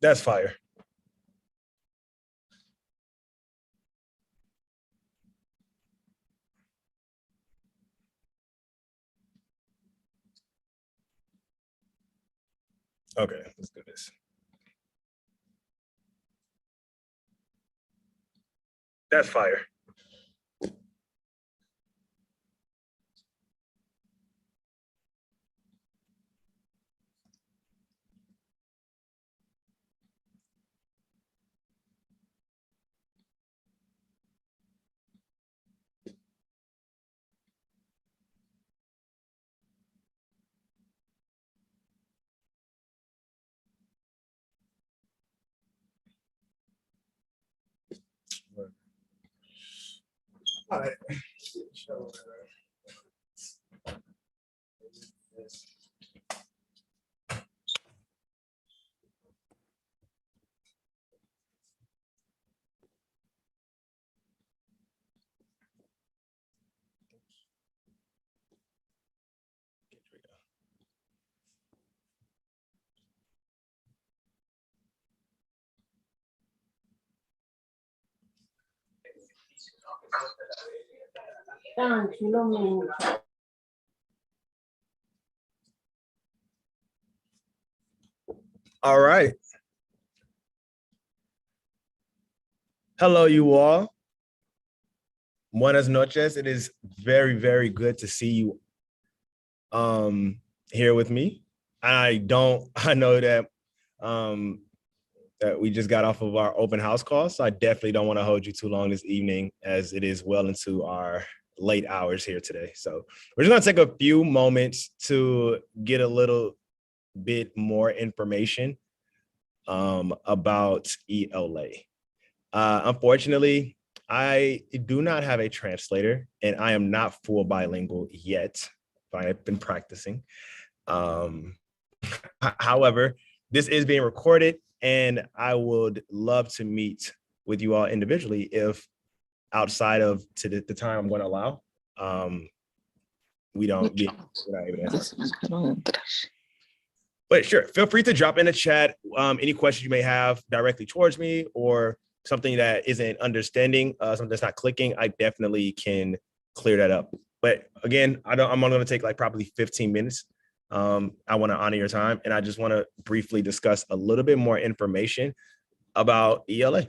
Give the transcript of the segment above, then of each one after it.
That's fire. Okay, let's do this. That's fire. All right. All right. Hello, you all. Buenas noches. It is very, very good to see you here with me. I know that we just got off of our open house call, so I definitely don't want to hold you too long this evening as it is well into our late hours here today. So we're just gonna take a few moments to get a little bit more information about ELA. Unfortunately, I do not have a translator and I am not full bilingual yet. I have been practicing. However, this is being recorded and I would love to meet with you all individually if outside of the time I'm going to allow, we're not able to. But sure, feel free to drop in the chat any questions you may have directly towards me or something that isn't understanding, something that's not clicking. I definitely can clear that up. But again, I'm only going to take like probably 15 minutes. I want to honor your time, and I just want to briefly discuss a little bit more information about ELA.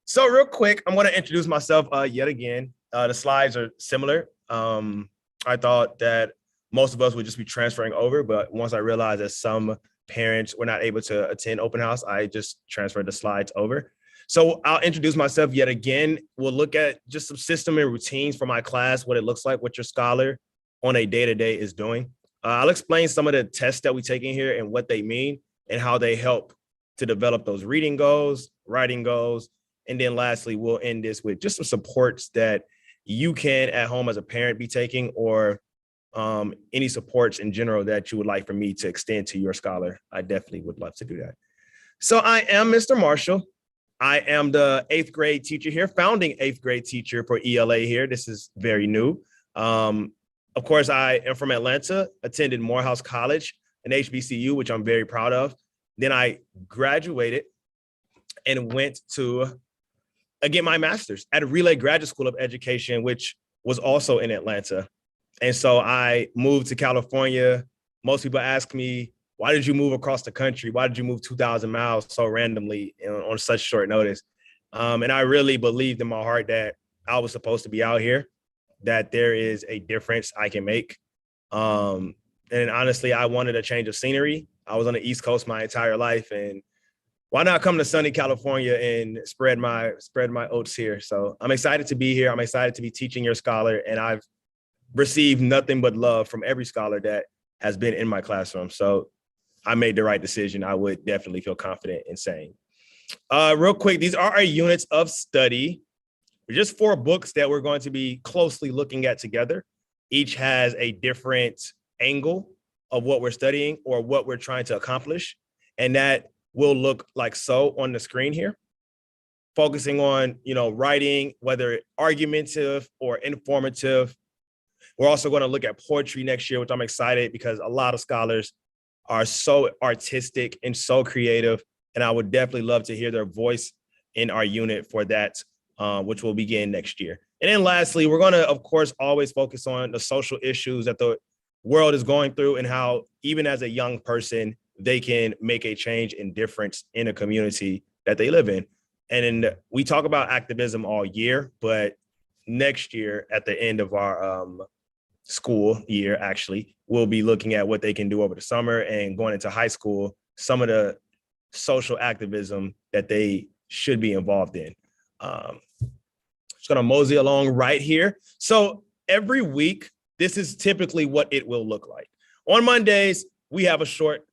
So real quick, I'm going to introduce myself yet again. The slides are similar. I thought that most of us would just be transferring over, but once I realized that some parents were not able to attend open house, I just transferred the slides over. So I'll introduce myself yet again. We'll look at just some system and routines for my class, what it looks like, what your scholar on a day-to-day is doing. I'll explain some of the tests that we take in here and what they mean and how they help to develop those reading goals, writing goals. And then lastly, we'll end this with just some supports that you can at home as a parent be taking, or any supports in general that you would like for me to extend to your scholar. I definitely would love to do that. So I am Mr. Marshall. I am the 8th grade teacher here, founding 8th grade teacher for ELA here. This is very new. Of course, I am from Atlanta, attended Morehouse College, an HBCU, which I'm very proud of. Then I graduated and went to get my master's at Relay Graduate School of Education, which was also in Atlanta. And so I moved to California. Most people ask me, why did you move across the country? Why did you move 2,000 miles so randomly on such short notice? And I really believed in my heart that I was supposed to be out here, that there is a difference I can make. And honestly, I wanted a change of scenery. I was on the East Coast my entire life, and why not come to sunny California and spread my oats here? So I'm excited to be here. I'm excited to be teaching your scholar, and I've received nothing but love from every scholar that has been in my classroom. So I made the right decision. I would definitely feel confident in saying. Real quick, these are our units of study. Just 4 books that we're going to be closely looking at together. Each has a different angle of what we're studying or what we're trying to accomplish. And that will look like so on the screen here, focusing on, writing, whether argumentative or informative. We're also going to look at poetry next year, which I'm excited because a lot of scholars are so artistic and so creative. And I would definitely love to hear their voice in our unit for that, which will begin next year. And then lastly, we're going to, of course, always focus on the social issues that the world is going through and how even as a young person, they can make a change and difference in a community that they live in. And we talk about activism all year, but next year at the end of our school year, actually, we'll be looking at what they can do over the summer and going into high school, some of the social activism that they should be involved in. Just gonna mosey along right here. So every week, this is typically what it will look like. On Mondays, we have a short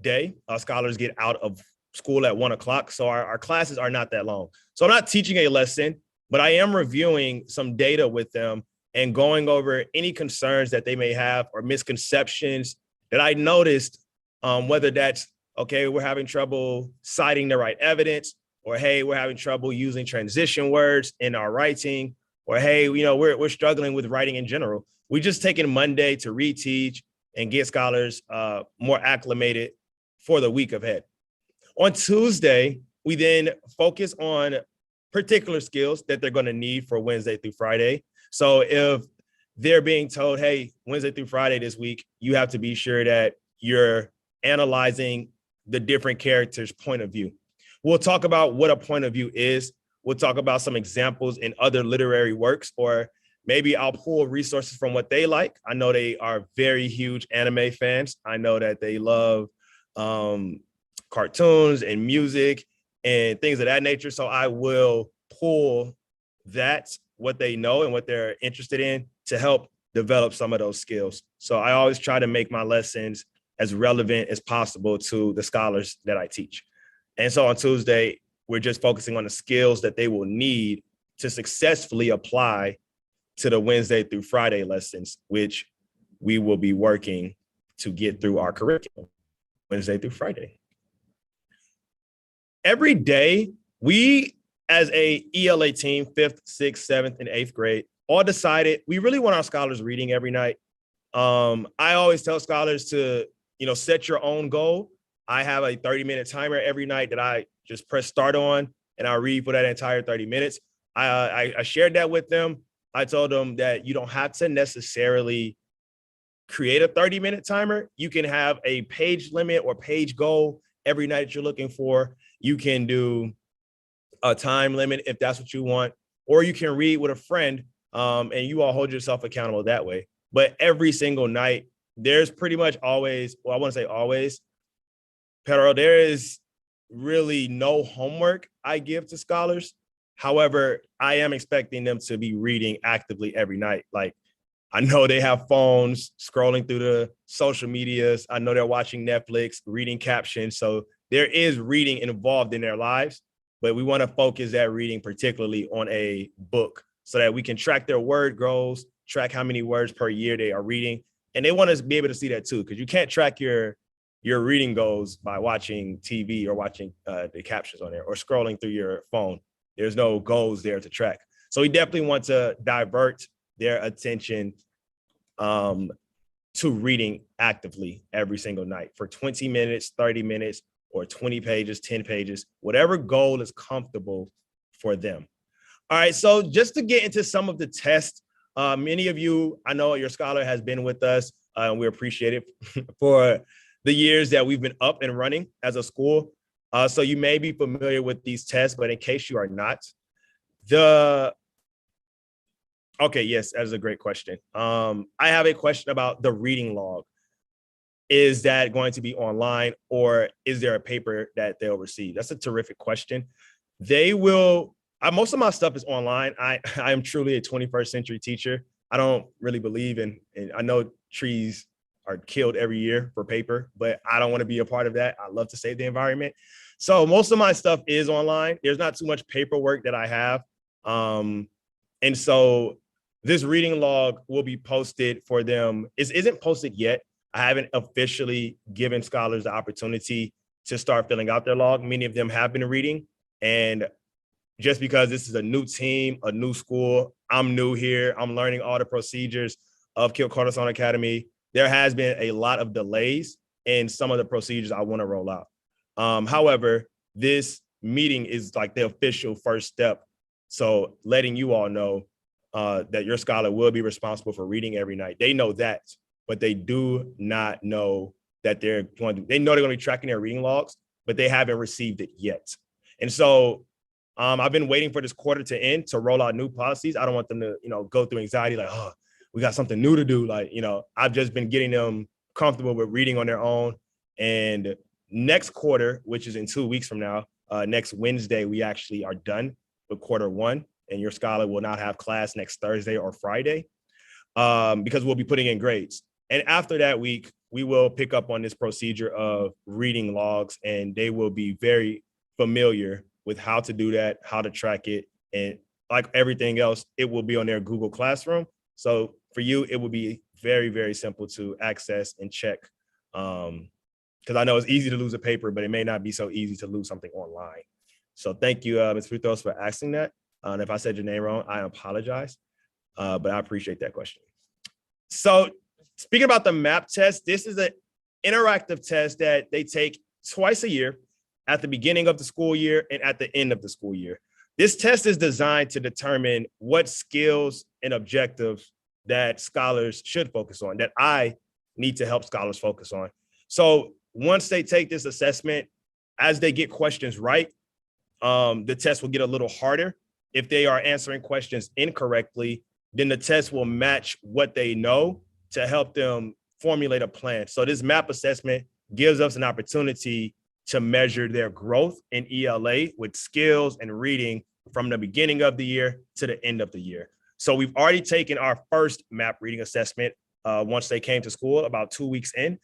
day. Scholars get out of school at 1 o'clock. So our classes are not that long. So I'm not teaching a lesson, but I am reviewing some data with them and going over any concerns that they may have or misconceptions that I noticed, whether that's, okay, we're having trouble citing the right evidence, or, hey, we're having trouble using transition words in our writing, or, hey, we're struggling with writing in general. We just taken Monday to reteach and get scholars more acclimated for the week ahead. On Tuesday, we then focus on particular skills that they're going to need for Wednesday through Friday. So if they're being told, hey, Wednesday through Friday this week, you have to be sure that you're analyzing the different characters' point of view. We'll talk about what a point of view is. We'll talk about some examples in other literary works, or maybe I'll pull resources from what they like. I know they are very huge anime fans. I know that they love cartoons and music and things of that nature. So I will pull that, what they know and what they're interested in, to help develop some of those skills. So I always try to make my lessons as relevant as possible to the scholars that I teach. And so on Tuesday, we're just focusing on the skills that they will need to successfully apply to the Wednesday through Friday lessons, which we will be working to get through our curriculum Wednesday through Friday. Every day, we as a ELA team, 5th, 6th, 7th, and 8th grade, all decided we really want our scholars reading every night. I always tell scholars to, set your own goal. I have a 30-minute timer every night that I just press start on, and I read for that entire 30 minutes. I shared that with them. I told them that you don't have to necessarily create a 30-minute timer. You can have a page limit or page goal every night that you're looking for. You can do a time limit if that's what you want, or you can read with a friend, and you all hold yourself accountable that way. But every single night, there's pretty much always, well, I want to say always, Pedro, there is really no homework I give to scholars. However, I am expecting them to be reading actively every night. Like, I know they have phones scrolling through the social medias. I know they're watching Netflix, reading captions. So there is reading involved in their lives, but we want to focus that reading particularly on a book so that we can track their word goals, track how many words per year they are reading. And they want us to be able to see that too, because you can't track your reading goals by watching TV or watching the captions on there or scrolling through your phone. There's no goals there to track. So we definitely want to divert their attention to reading actively every single night for 20 minutes, 30 minutes, or 20 pages, 10 pages, whatever goal is comfortable for them. All right, so just to get into some of the tests, many of you, I know your scholar has been with us, and we appreciate it for the years that we've been up and running as a school. So you may be familiar with these tests, but in case you are not, okay, yes, that is a great question. I have a question about the reading log. Is that going to be online, or is there a paper that they'll receive? That's a terrific question. They will, most of my stuff is online. I am truly a 21st century teacher. I don't really believe in I know trees are killed every year for paper, but I don't want to be a part of that. I love to save the environment. So most of my stuff is online. There's not too much paperwork that I have. And so this reading log will be posted for them. It isn't posted yet. I haven't officially given scholars the opportunity to start filling out their log. Many of them have been reading. And just because this is a new team, a new school, I'm new here, I'm learning all the procedures of Kill Cornerstone Academy, there has been a lot of delays in some of the procedures I want to roll out. However, this meeting is like the official first step. So letting you all know that your scholar will be responsible for reading every night. They know that, but they do not know that they know they're going to be tracking their reading logs, but they haven't received it yet. And so I've been waiting for this quarter to end to roll out new policies. I don't want them to, go through anxiety like, oh, we got something new to do. Like, I've just been getting them comfortable with reading on their own. And next quarter, which is in 2 weeks from now, next Wednesday, we actually are done with quarter one, and your scholar will not have class next Thursday or Friday because we'll be putting in grades. And after that week, we will pick up on this procedure of reading logs, and they will be very familiar with how to do that, how to track it. And like everything else, it will be on their Google Classroom. So for you, it will be very, very simple to access and check. Because I know it's easy to lose a paper, but it may not be so easy to lose something online. So thank you, Ms. Frutos, for asking that. And if I said your name wrong, I apologize, but I appreciate that question. So speaking about the MAP test, this is an interactive test that they take twice a year at the beginning of the school year and at the end of the school year. This test is designed to determine what skills and objectives that scholars should focus on, that I need to help scholars focus on. So once they take this assessment, as they get questions right, the test will get a little harder. If they are answering questions incorrectly, then the test will match what they know to help them formulate a plan. So this MAP assessment gives us an opportunity to measure their growth in ELA with skills and reading from the beginning of the year to the end of the year. So we've already taken our first MAP reading assessment once they came to school about 2 weeks in.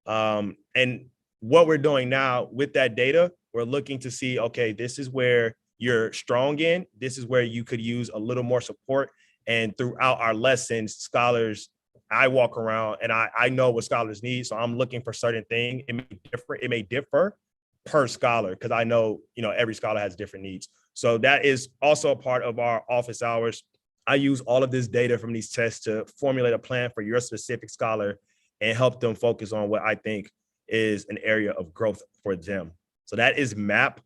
And what we're doing now with that data, we're looking to see, okay, this is where you're strong in. This is where you could use a little more support. And throughout our lessons, scholars, I walk around and I know what scholars need. So I'm looking for certain things. It may differ per scholar because I know, every scholar has different needs. So that is also a part of our office hours. I use all of this data from these tests to formulate a plan for your specific scholar and help them focus on what I think is an area of growth for them. So that is MAP.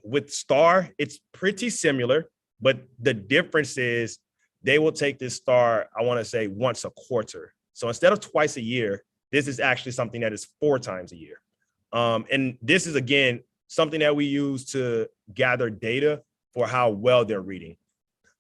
With STAR, it's pretty similar, but the difference is they will take this STAR, I want to say once a quarter. So instead of twice a year, this is actually something that is 4 times a year. And this is, again, something that we use to gather data for how well they're reading.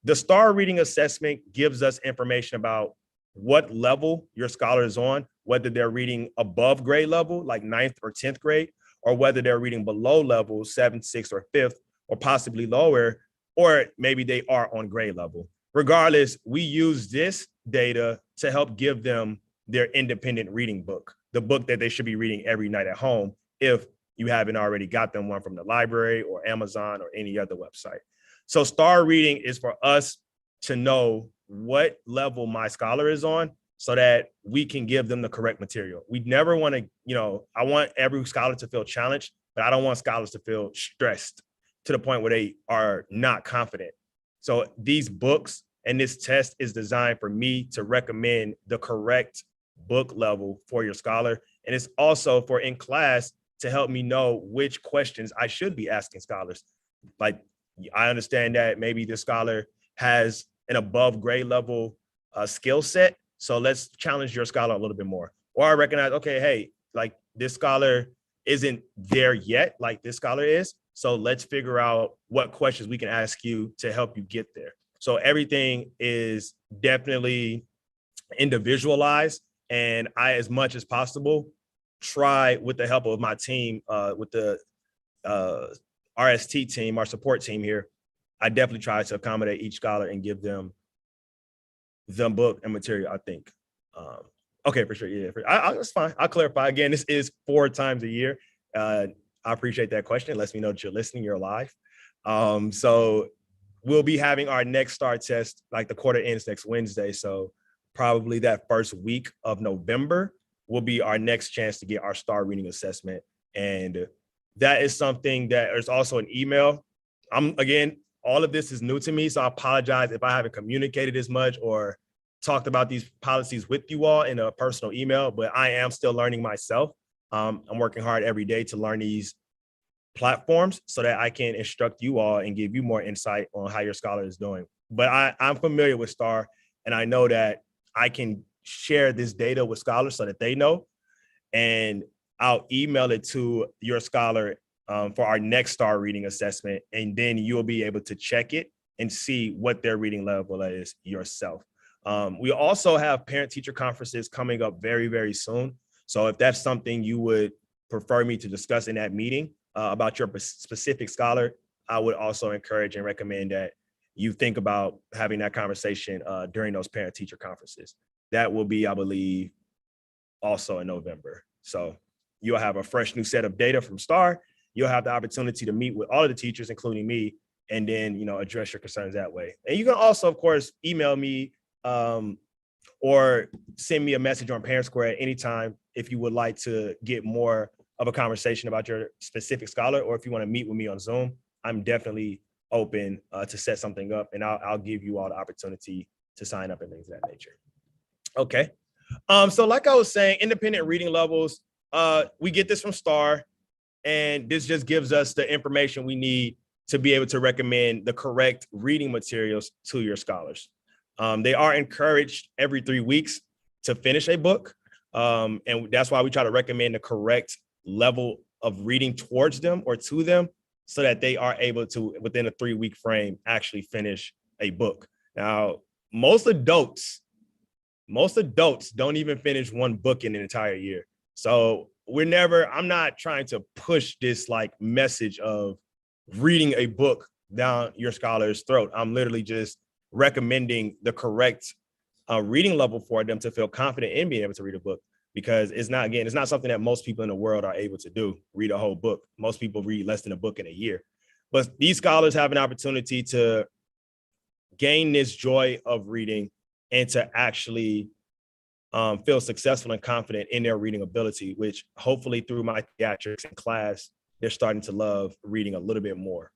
The STAR reading assessment gives us information about what level your scholar is on, whether they're reading above grade level, like 9th or 10th grade, or whether they're reading below level, 7th, 6th, or 5th, or possibly lower, or maybe they are on grade level. Regardless, we use this data to help give them their independent reading book, the book that they should be reading every night at home if you haven't already got them one from the library or Amazon or any other website. So STAR reading is for us to know what level my scholar is on so that we can give them the correct material. We never want to, I want every scholar to feel challenged, but I don't want scholars to feel stressed to the point where they are not confident. So these books and this test is designed for me to recommend the correct book level for your scholar. And it's also for in class to help me know which questions I should be asking scholars. Like, I understand that maybe the scholar has an above grade level skill set. So let's challenge your scholar a little bit more. Or I recognize, okay, hey, like this scholar isn't there yet, like this scholar is. So let's figure out what questions we can ask you to help you get there. So everything is definitely individualized. And I, as much as possible, try with the help of my team, with the RST team, our support team here, I definitely try to accommodate each scholar and give them the book and material, I think. Okay, for sure. Yeah, that's fine. I'll clarify again. This is 4 times a year. I appreciate that question. It lets me know that you're listening, you're alive. So we'll be having our next STAR test, like the quarter ends next Wednesday. So probably that first week of November will be our next chance to get our STAR reading assessment. And that is something that there's also an email. Again, all of this is new to me, so I apologize if I haven't communicated as much or talked about these policies with you all in a personal email, but I am still learning myself. I'm working hard every day to learn these platforms so that I can instruct you all and give you more insight on how your scholar is doing. But I'm familiar with STAR, and I know that I can share this data with scholars so that they know, and I'll email it to your scholar for our next STAR reading assessment, and then you'll be able to check it and see what their reading level is yourself. We also have parent-teacher conferences coming up very, very soon. So if that's something you would prefer me to discuss in that meeting about your specific scholar, I would also encourage and recommend that you think about having that conversation during those parent-teacher conferences. That will be, I believe, also in November. So you'll have a fresh new set of data from STAR. You'll have the opportunity to meet with all of the teachers, including me, and then, address your concerns that way. And you can also, of course, email me or send me a message on Parent Square at any time if you would like to get more of a conversation about your specific scholar, or if you want to meet with me on Zoom. I'm definitely open to set something up, and I'll give you all the opportunity to sign up and things of that nature. Okay. So like I was saying, independent reading levels, we get this from STAR, and this just gives us the information we need to be able to recommend the correct reading materials to your scholars. They are encouraged every 3 weeks to finish a book. And that's why we try to recommend the correct level of reading towards them or to them so that they are able to, within a 3-week frame, actually finish a book. Now, most adults don't even finish one book in an entire year. So I'm not trying to push this like message of reading a book down your scholar's throat. I'm literally just recommending the correct reading level for them to feel confident in being able to read a book, because it's not something that most people in the world are able to do, read a whole book. Most people read less than a book in a year. But these scholars have an opportunity to gain this joy of reading and to actually feel successful and confident in their reading ability, which hopefully through my theatrics in class, they're starting to love reading a little bit more.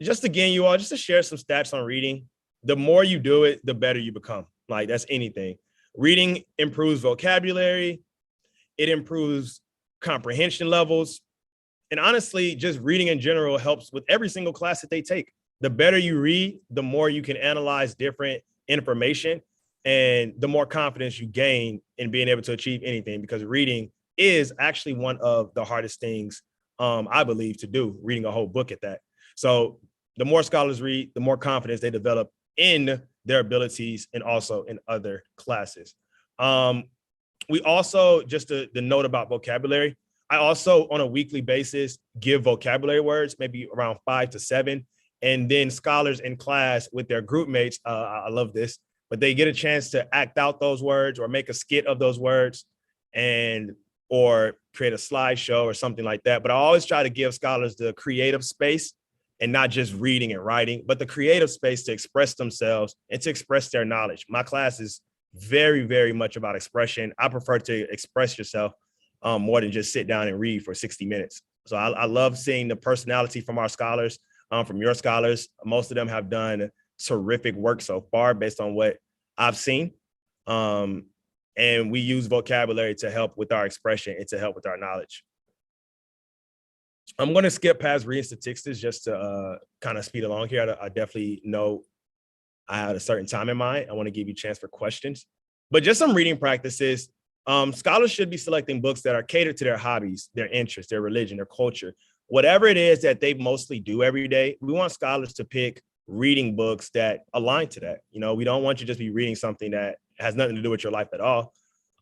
Just again, you all, just to share some stats on reading, the more you do it, the better you become. Like, that's anything. Reading improves vocabulary, it improves comprehension levels, and honestly, just reading in general helps with every single class that they take. The better you read, the more you can analyze different information, and the more confidence you gain in being able to achieve anything, because reading is actually one of the hardest things, I believe, to do, reading a whole book at that. So the more scholars read, the more confidence they develop in their abilities and also in other classes. We also, just the note about vocabulary, I also on a weekly basis give vocabulary words, maybe around 5 to 7. And then scholars in class with their group mates, I love this, but they get a chance to act out those words or make a skit of those words or create a slideshow or something like that. But I always try to give scholars the creative space, and not just reading and writing, but the creative space to express themselves and to express their knowledge. My class is very, very much about expression. I prefer to express yourself more than just sit down and read for 60 minutes. So I love seeing the personality from our scholars, from your scholars. Most of them have done terrific work so far based on what I've seen. And we use vocabulary to help with our expression and to help with our knowledge. I'm going to skip past reading statistics just to kind of speed along here. I definitely know I had a certain time in mind. I want to give you a chance for questions, but just some reading practices. Scholars should be selecting books that are catered to their hobbies, their interests, their religion, their culture, whatever it is that they mostly do every day. We want scholars to pick reading books that align to that. We don't want you to just be reading something that has nothing to do with your life at all.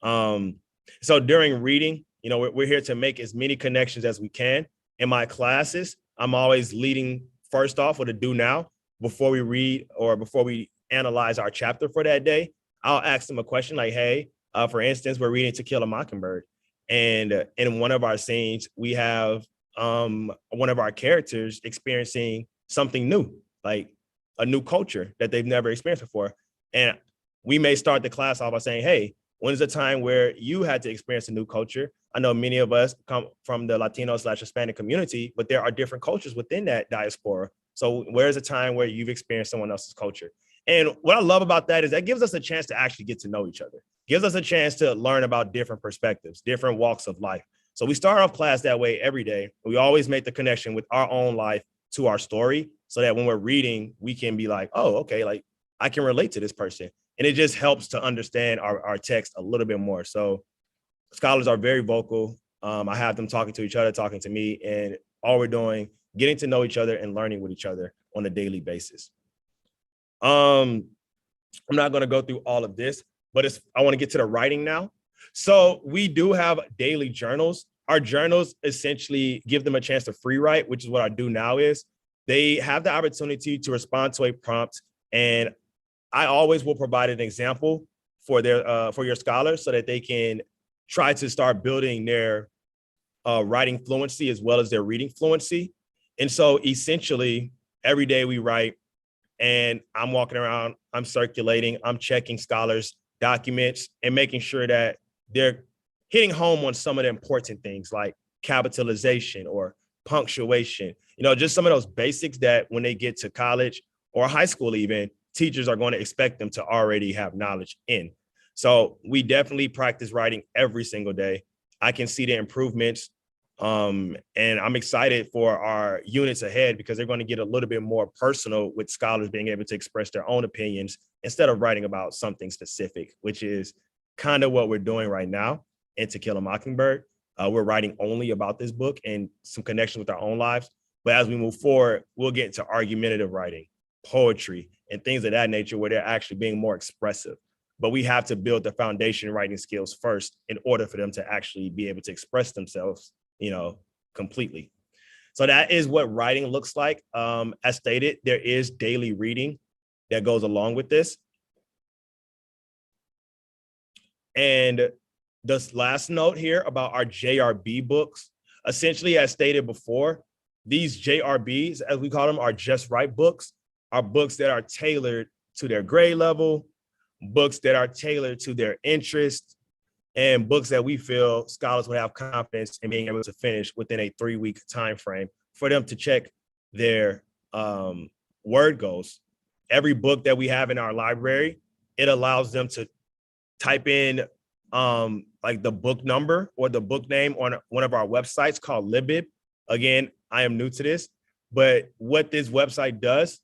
So during reading, we're here to make as many connections as we can. In my classes, I'm always leading first off with a do now before we read or before we analyze our chapter for that day. I'll ask them a question like, hey, for instance, we're reading To Kill a Mockingbird. And in one of our scenes, we have one of our characters experiencing something new, like a new culture that they've never experienced before. And we may start the class off by saying, hey, when is a time where you had to experience a new culture? I know many of us come from the Latino/Hispanic community, but there are different cultures within that diaspora. So where's a time where you've experienced someone else's culture? And what I love about that is that gives us a chance to actually get to know each other, gives us a chance to learn about different perspectives, different walks of life. So we start off class that way every day. We always make the connection with our own life to our story so that when we're reading, we can be like, oh, okay, like I can relate to this person. And it just helps to understand our text a little bit more. So scholars are very vocal. I have them talking to each other, talking to me, and all we're doing, getting to know each other and learning with each other on a daily basis. I'm not going to go through all of this, but I want to get to the writing now. So we do have daily journals. Our journals essentially give them a chance to free write, which is what I do now is. They have the opportunity to respond to a prompt, and I always will provide an example for your scholars so that they can try to start building their writing fluency as well as their reading fluency. And so essentially every day we write, and I'm walking around, I'm circulating, I'm checking scholars' documents and making sure that they're hitting home on some of the important things like capitalization or punctuation, just some of those basics that when they get to college or high school even, teachers are going to expect them to already have knowledge in. So we definitely practice writing every single day. I can see the improvements. And I'm excited for our units ahead because they're going to get a little bit more personal with scholars being able to express their own opinions instead of writing about something specific, which is kind of what we're doing right now in To Kill a Mockingbird. We're writing only about this book and some connection with our own lives. But as we move forward, we'll get into argumentative writing, poetry, and things of that nature where they're actually being more expressive. But we have to build the foundation writing skills first in order for them to actually be able to express themselves completely. So that is what writing looks like. As stated, there is daily reading that goes along with this. And this last note here about our JRB books, essentially as stated before, these JRBs, as we call them, are just right books, are books that are tailored to their grade level, books that are tailored to their interest, and books that we feel scholars would have confidence in being able to finish within a 3-week time frame for them to check their word goals. Every book that we have in our library, it allows them to type in like the book number or the book name on one of our websites called Libib. Again, I am new to this, but what this website does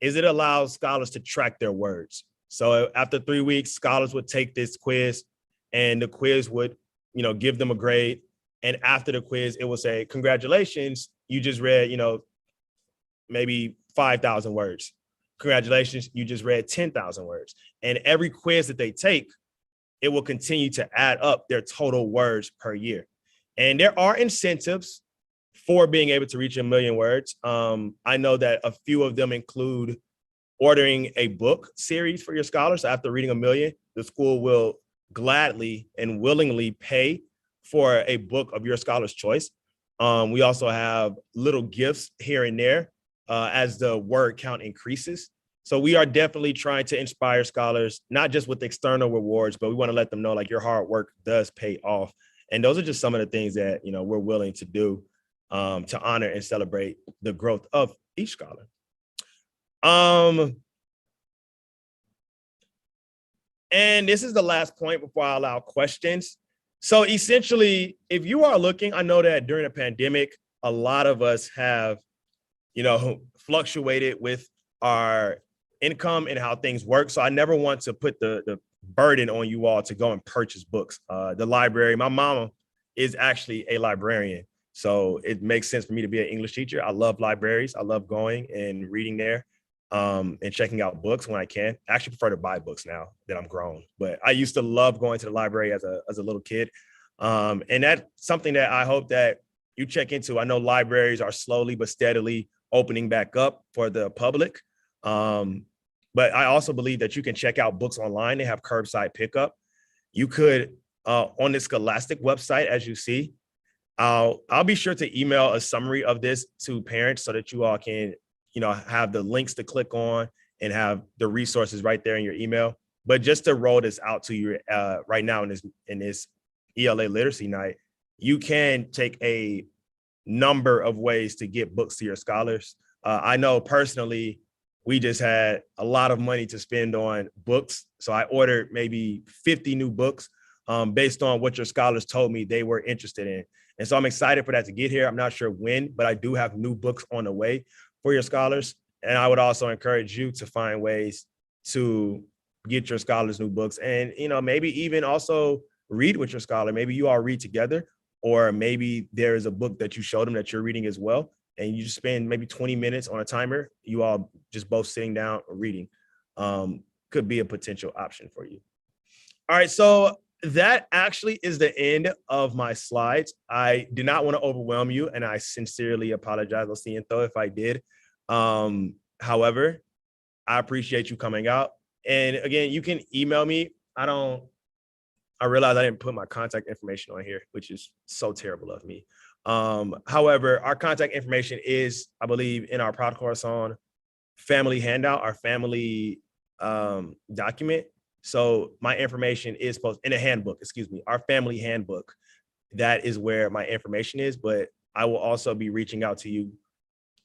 is it allows scholars to track their words. So after 3 weeks, scholars would take this quiz, and the quiz would, give them a grade. And after the quiz, it will say, congratulations, you just read, maybe 5,000 words. Congratulations, you just read 10,000 words. And every quiz that they take, it will continue to add up their total words per year. And there are incentives for being able to reach 1 million words. I know that a few of them include ordering a book series for your scholars. After reading 1 million, the school will gladly and willingly pay for a book of your scholar's choice. We also have little gifts here and there as the word count increases. So we are definitely trying to inspire scholars, not just with external rewards, but we want to let them know like your hard work does pay off. And those are just some of the things that, we're willing to do to honor and celebrate the growth of each scholar. And this is the last point before I allow questions. So essentially, if you are looking, I know that during the pandemic, a lot of us have, fluctuated with our income and how things work. So I never want to put the burden on you all to go and purchase books. The library, my mama is actually a librarian. So it makes sense for me to be an English teacher. I love libraries. I love going and reading there and checking out books when I can. I actually prefer to buy books now that I'm grown, but I used to love going to the library as a little kid. And that's something that I hope that you check into. I know libraries are slowly but steadily opening back up for the public. But I also believe that you can check out books online. They have curbside pickup. You could, on the Scholastic website, as you see, I'll be sure to email a summary of this to parents so that you all can, have the links to click on and have the resources right there in your email. But just to roll this out to you right now in this ELA Literacy Night, you can take a number of ways to get books to your scholars. I know personally, we just had a lot of money to spend on books. So I ordered maybe 50 new books. based on what your scholars told me they were interested in. And so I'm excited for that to get here. I'm not sure when, but I do have new books on the way for your scholars. And I would also encourage you to find ways to get your scholars new books, and maybe even also read with your scholar. Maybe you all read together, or maybe there is a book that you show them that you're reading as well, and you just spend maybe 20 minutes on a timer, you all just both sitting down or reading. Could be a potential option for you. All right, so that actually is the end of my slides. I did not want to overwhelm you, and I sincerely apologize, Lo siento, if I did. However, I appreciate you coming out. And again, you can email me. I realized I didn't put my contact information on here, which is so terrible of me. However, our contact information is, I believe, in our Proud Croissant family handout, our family document. So my information is posted in a handbook, our family handbook. That is where my information is, but I will also be reaching out to you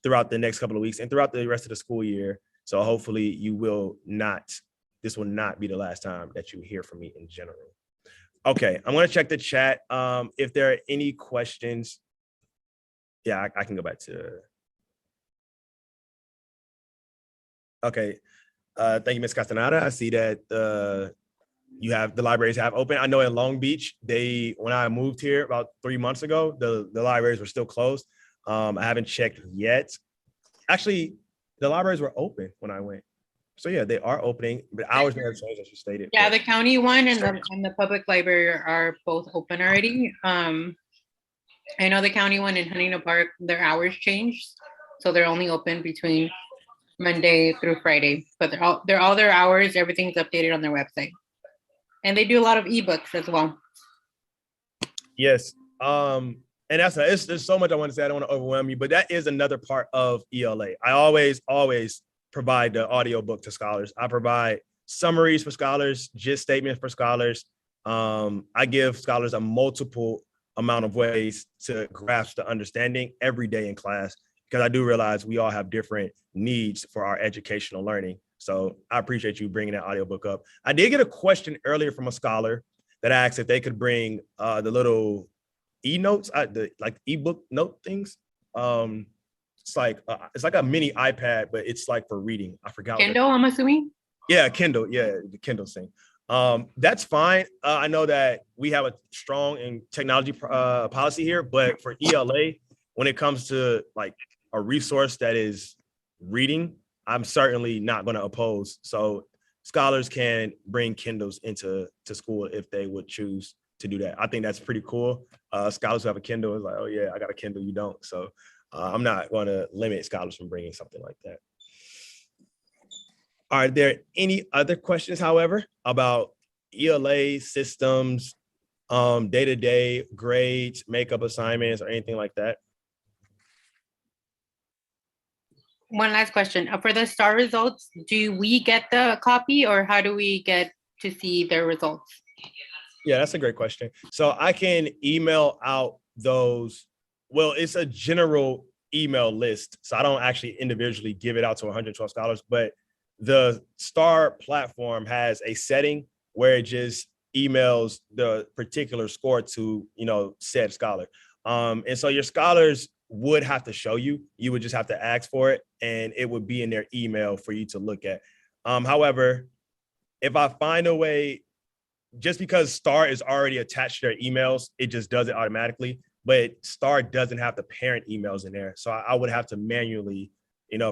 throughout the next couple of weeks and throughout the rest of the school year. So hopefully this will not be the last time that you hear from me in general. Okay, I'm gonna check the chat. If there are any questions, yeah, I can go back to. Okay, thank you, Ms. Castaneda. I see that the libraries have open. I know in Long Beach, when I moved here about 3 months ago, the libraries were still closed. I haven't checked yet. Actually, the libraries were open when I went. So yeah, they are opening, but hours never changed, as you stated. Yeah, the county one and the public library are both open already. I know the county one in Huntington Park, their hours changed, so they're only open between Monday through Friday. But all their hours, everything's updated on their website, and they do a lot of ebooks as well. Yes, and there's so much I want to say. I don't want to overwhelm you, but that is another part of ELA. I always provide the audiobook to scholars. I provide summaries for scholars, gist statements for scholars. I give scholars a multiple amount of ways to grasp the understanding every day in class, because I do realize we all have different needs for our educational learning. So I appreciate you bringing that audiobook up. I did get a question earlier from a scholar that asked if they could bring the little e-notes, like ebook note things. It's like a mini iPad, but it's like for reading. I forgot. Kindle, I'm assuming. Yeah, Kindle. Yeah, the Kindle thing. That's fine. I know that we have a strong in technology policy here, but for ELA, when it comes to like a resource that is reading, I'm certainly not going to oppose. So scholars can bring Kindles into school if they would choose to do that. I think that's pretty cool. Scholars who have a Kindle is like, oh yeah, I got a Kindle, you don't. So I'm not going to limit scholars from bringing something like that. Are there any other questions, however, about ELA systems, day-to-day grades, makeup assignments, or anything like that? One last question. For the STAR results, do we get the copy, or how do we get to see their results? Yeah, that's a great question. So I can email out those. Well, it's a general email list, so I don't actually individually give it out to 112 scholars, but the STAR platform has a setting where it just emails the particular score to, said scholar. And so your scholars would have to show you. You would just have to ask for it, and it would be in their email for you to look at. However, if I find a way, just because STAR is already attached to their emails, it just does it automatically. But STAR doesn't have the parent emails in there. So I would have to manually,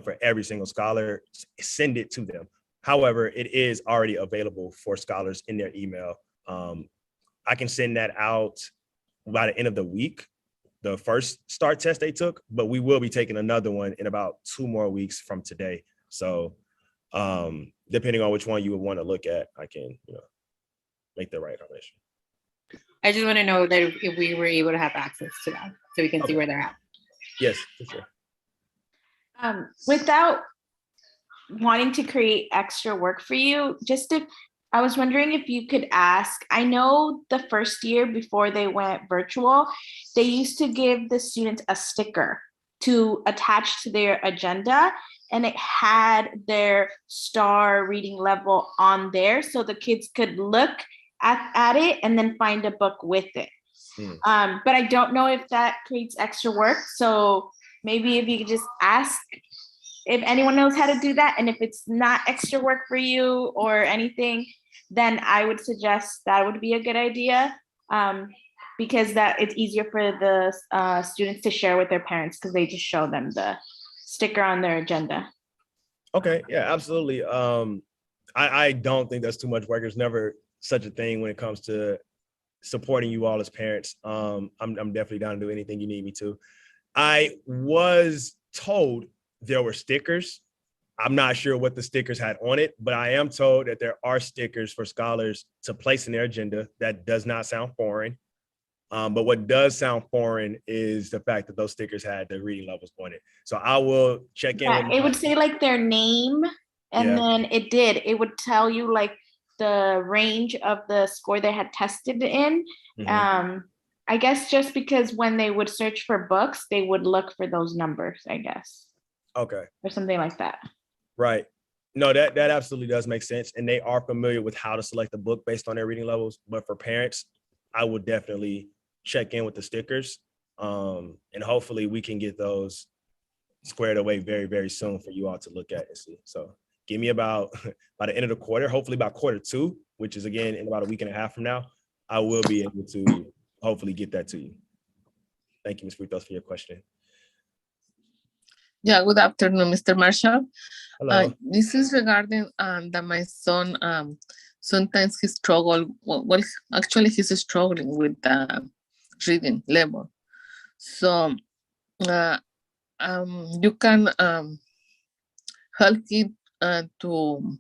for every single scholar, send it to them. However, it is already available for scholars in their email. I can send that out by the end of the week, the first STAR test they took, but we will be taking another one in about 2 more weeks from today. So depending on which one you would want to look at, I can, make the right recommendation. I just want to know that if we were able to have access to that, so we can see where they're at. Yes, for sure. Without wanting to create extra work for you, I was wondering if you could ask, I know the first year before they went virtual, they used to give the students a sticker to attach to their agenda, and it had their STAR reading level on there, so the kids could look at it and then find a book with it. But I don't know if that creates extra work. So maybe if you could just ask if anyone knows how to do that, and if it's not extra work for you or anything, then I would suggest that would be a good idea, because that it's easier for the students to share with their parents because they just show them the sticker on their agenda. Okay, yeah, absolutely. I don't think that's too much work. There's never such a thing when it comes to supporting you all as parents. I'm definitely down to do anything you need me to. I was told there were stickers. I'm not sure what the stickers had on it, but I am told that there are stickers for scholars to place in their agenda. That does not sound foreign. But what does sound foreign is the fact that those stickers had the reading levels on it. So I will check in. Yeah, it would say like their name, and then it would tell you like the range of the score they had tested in. I guess just because when they would search for books, they would look for those numbers, I guess. Okay. Or something like that. Right. No, that absolutely does make sense. And they are familiar with how to select a book based on their reading levels. But for parents, I would definitely check in with the stickers. And hopefully we can get those squared away very, very soon for you all to look at and see. So give me about by the end of the quarter, hopefully by Q2, which is again in about a week and a half from now, I will be able to hopefully get that to you. Thank you, Ms. Fritos, for your question. Yeah, good afternoon, Mr. Marshall. Hello. This is regarding that my son, sometimes he struggle, well, actually he's struggling with the reading level. So you can help him to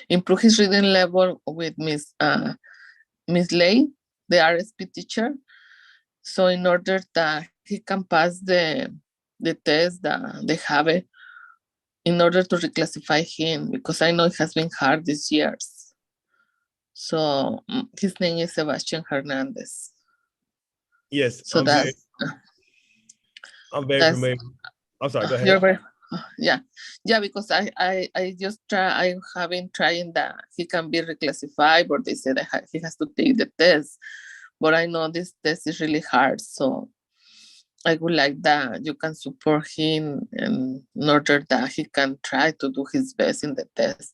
improve his reading level with Miss Lay, the RSP teacher. So in order that he can pass the test that they have it, in order to reclassify him, because I know it has been hard these years. So his name is Sebastian Hernandez. Yes. So I'm very familiar. I'm sorry, go ahead. Yeah, because I just try, I haven't trying that he can be reclassified, but they said he has to take the test. But I know this test is really hard, so I would like that you can support him in order that he can try to do his best in the test,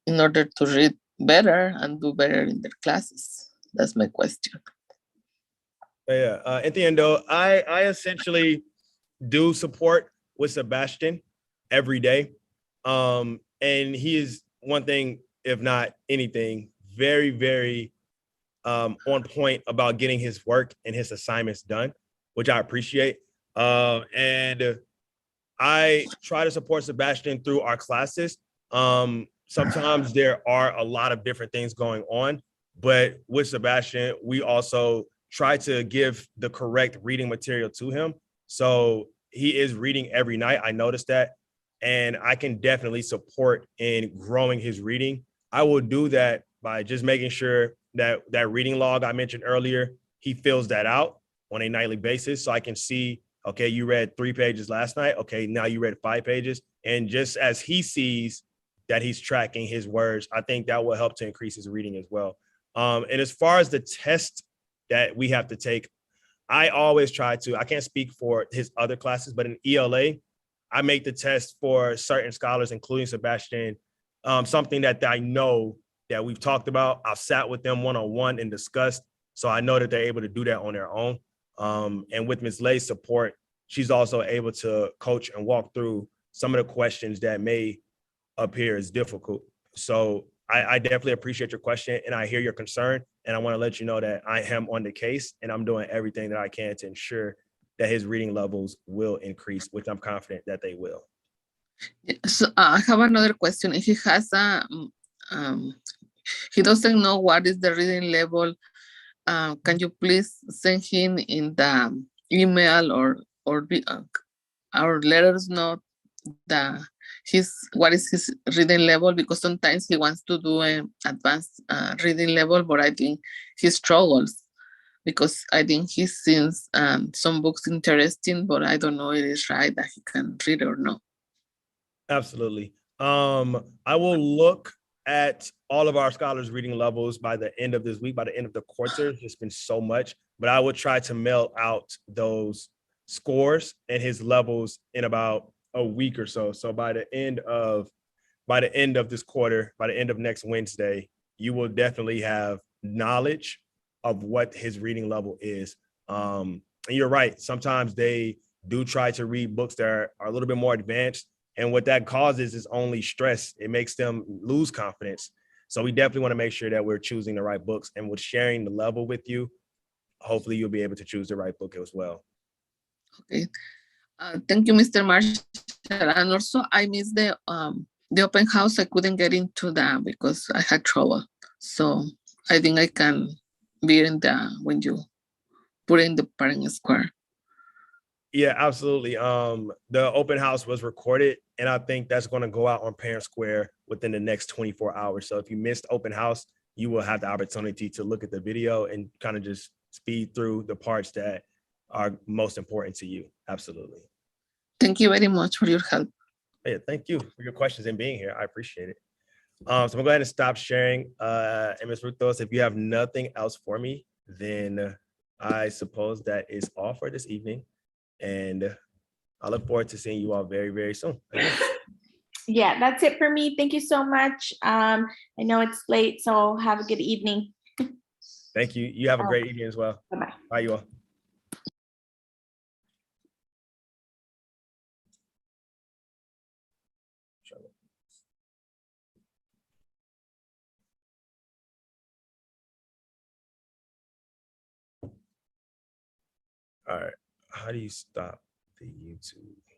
in order to read better and do better in their classes. That's my question. Yeah, entiendo. I essentially do support with Sebastian every day. And he is one thing, if not anything, very, very on point about getting his work and his assignments done, which I appreciate. And I try to support Sebastian through our classes. Sometimes there are a lot of different things going on, but with Sebastian, we also try to give the correct reading material to him. So he is reading every night. I noticed that. And I can definitely support in growing his reading. I will do that by just making sure that that reading log I mentioned earlier, he fills that out on a nightly basis. So I can see, okay, you read 3 pages last night. Okay, now you read 5 pages. And just as he sees that he's tracking his words, I think that will help to increase his reading as well. And as far as the test that we have to take, I always try to, I can't speak for his other classes, but in ELA, I make the test for certain scholars, including Sebastian, something that I know that we've talked about. I've sat with them one-on-one and discussed. So I know that they're able to do that on their own. And with Ms. Lay's support, she's also able to coach and walk through some of the questions that may appear as difficult. So I definitely appreciate your question and I hear your concern. And I want to let you know that I am on the case and I'm doing everything that I can to ensure that his reading levels will increase, which I'm confident that they will. So I have another question. If he has he doesn't know what is the reading level, can you please send him in the email or let us know that what is his reading level, because sometimes he wants to do an advanced reading level, but I think he struggles because I think he sees some books interesting, but I don't know if it is right that he can read or not. Absolutely. I will look at all of our scholars reading levels by the end of this week, by the end of the quarter. It's just been so much, but I would try to mail out those scores and his levels in about a week or so. So by the end of this quarter, by the end of next Wednesday, you will definitely have knowledge of what his reading level is. And you're right. Sometimes they do try to read books that are a little bit more advanced. And what that causes is only stress. It makes them lose confidence. So we definitely want to make sure that we're choosing the right books, and with sharing the level with you, hopefully you'll be able to choose the right book as well. Okay. Thank you, Mr. Marshall. And also, I missed the open house. I couldn't get into that because I had trouble. So I think I can be in when you put in the parent square. Yeah, absolutely. The open house was recorded, and I think that's going to go out on Parent Square within the next 24 hours. So if you missed open house, you will have the opportunity to look at the video and kind of just speed through the parts that are most important to you. Absolutely. Thank you very much for your help. Yeah, thank you for your questions and being here. I appreciate it. So I'm going to go ahead and stop sharing. And Ms. Ruthos, if you have nothing else for me, then I suppose that is all for this evening. And I look forward to seeing you all very, very soon. Yeah, that's it for me. Thank you so much. I know it's late, so have a good evening. Thank you. You have a great evening as well. Bye-bye. Bye, you all. All right. How do you stop the YouTube?